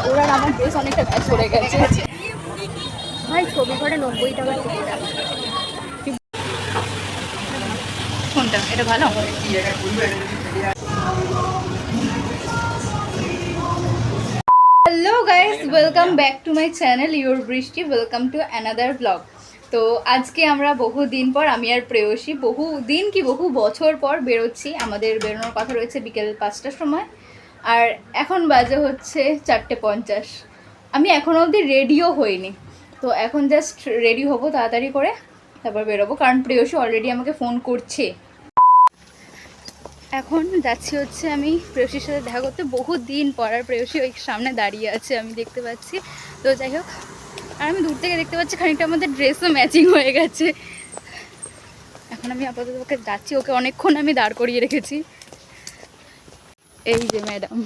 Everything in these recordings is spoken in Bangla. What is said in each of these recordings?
ওরা আমার ড্রেস অনেকটা ম্যাচ করে গেছে। ভাই ছবি করে 90 টাকা টিকিট। কোনটা এটা ভালো? Hello guys, welcome back to my channel your Brishti. Welcome to another blog. তো আজকে আমরা বহু দিন পর, আমি আর প্রেয়সী বহু বছর পর বেরোচ্ছি। আমাদের বেরোনোর কথা রয়েছে বিকেল 5টার সময়, আর এখন বাজে হচ্ছে 4:50। আমি এখনও অবধি রেডিও হইনি, তো এখন জাস্ট রেডি হব তাড়াতাড়ি করে, তারপর বেরোবো, কারণ প্রেয়সী অলরেডি আমাকে ফোন করছে। এখন যাচ্ছি হচ্ছে আমি প্রেয়সীর সাথে দেখা করতে বহু দিন পর, আর প্রেয়সী ওই সামনে দাঁড়িয়ে আছে, আমি দেখতে পাচ্ছি। তো যাই হোক, আর আমি দূর থেকে দেখতে পাচ্ছি খানিকটা আমাদের ড্রেসও ম্যাচিং হয়ে গেছে। এখন আমি আপাতত ওকে যাচ্ছি, ওকে অনেকক্ষণ আমি দাঁড় করিয়ে রেখেছি। এই যে ম্যাডাম,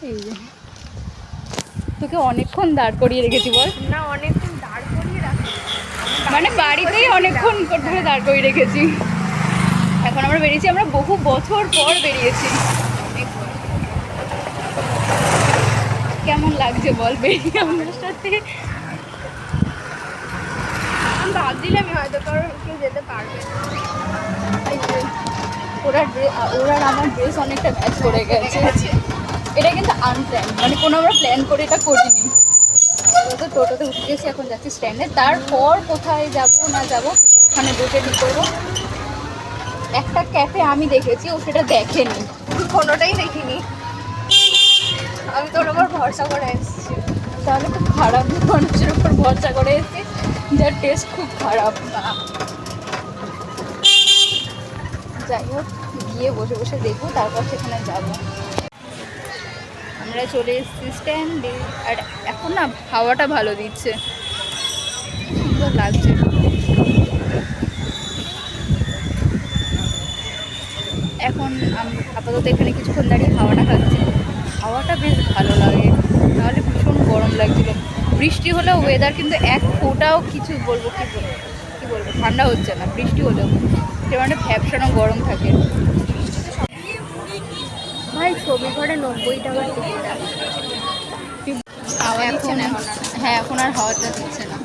এই যে তোকে অনেকক্ষণ দাঁড় করিয়ে রেখেছি। বল না, অনেকক্ষণ দাঁড় করিয়ে রাখি, মানে বাড়িতেই অনেকক্ষণ ধরে দাঁড় করিয়ে রেখেছি। এখন আমরা বেরিয়েছি, আমরা বহু বছর পর বেরিয়েছি। কেমন লাগছে বল বেরিয়ে আমার সাথে? আমি ভাবছিলাম হয়তো কারণ কেউ যেতে পারবে না। ওরা আমার ড্রেস অনেকটা ম্যাচ করে গেছে। এটা কিন্তু আনপ্ল্যান, মানে কোনো আমরা প্ল্যান করে এটা করিনি। তো টোটোতে উঠে গেছি, এখন যাচ্ছি স্ট্যান্ডে। তারপর কোথায় যাব না যাব ওখানে বসে ঠিক করবো। একটা ক্যাফে আমি দেখেছি, ও সেটা দেখেনি, কোনোটাই দেখিনি। আমি তোর ওপর ভরসা করে এসেছি। তাহলে খুব খারাপ মানুষের উপর ভরসা করে এসেছি, যার টেস্ট খুব খারাপ। যাই হোক, গিয়ে বসে বসে দেখবো, তারপর সেখানে যাব। আমরা চলে এসেছি স্ট্যান্ডে, আর এখন না হাওয়াটা ভালো দিচ্ছে, সুন্দর লাগছে। এখন আমি আপাতত এখানে কিছুক্ষণ দাঁড়িয়ে হাওয়াটা খাচ্ছি। হাওয়াটা বেশ ভালো লাগে, তাহলে ভীষণ গরম লাগছিল। বৃষ্টি হলেও ওয়েদার কিন্তু এক ফোঁটাও কিছু কী বলবো ঠান্ডা হচ্ছে না। বৃষ্টি হলেও এটা মানে ভ্যাপসানো গরম থাকে। ভাই ছবি করে 90 টাকা টিকিট। হাওয়া দিচ্ছে না এখন? হ্যাঁ, এখন আর হাওয়াটা দিচ্ছে না।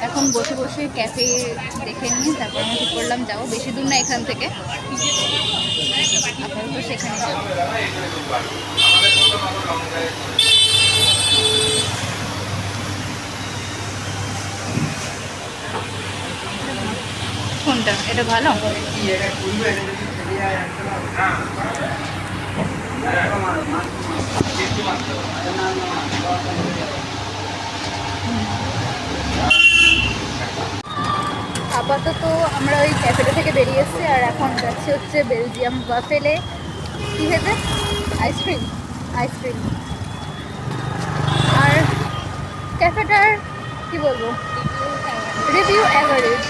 এখন বসে বসে ক্যাফে দেখে নিয়ে তারপর আমি ঠিক করলাম যাবো। বেশি দূর না এখান থেকে, আপাতত সেখানে যাবো। কোনটা এটা ভালো? আপাতত আমরা ওই ক্যাফেটা থেকে বেরিয়ে এসেছি, আর এখন যাচ্ছি হচ্ছে বেলজিয়াম ওয়াফেলে। কী খেতে? আইসক্রিম। আর ক্যাফেটার কি বলবো, রিভিউ অ্যাভারেজ।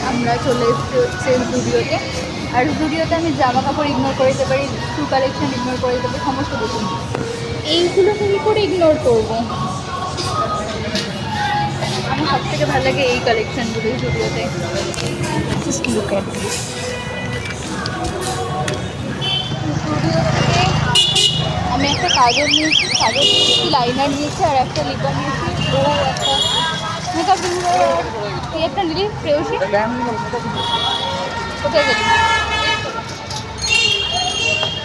আমরা চলে এসেছি হচ্ছে জুডিওতে, আর জুডিওতে আমি জামা কাপড় ইগনোর করে দিতে পারি, শু কালেকশন ইগনোর করে দিতে পারি, সমস্ত কিছু। এইগুলোকে কী করে ইগনোর করবো? আমার সব থেকে ভালো লাগে এই কালেকশানগুলো জুডিওতে। আমি একটা কাজল নিয়েছি, একটি লাইনার নিয়েছি, আর একটা লিপার নিয়েছি, ও একটা মেকআপ রিমুভার। তুই একটা নিলি প্রেয়সী? কোথায় গেলি?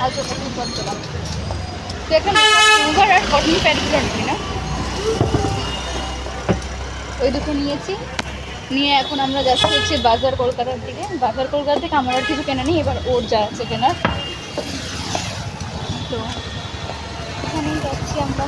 আচ্ছা, লিপার দিলাম। তুই একটা মেকআপ রিমুভার আর কটন প্যাডগুলো নিবি না? ওই দুটো নিয়েছি। নিয়ে এখন আমরা যাচ্ছি হচ্ছে বাজার কলকাতার দিকে। বাজার কলকাতা থেকে আমার আর কিছু কেনা নেই, এবার ওর যা আছে কেনার, তো এখানেই যাচ্ছি আমরা।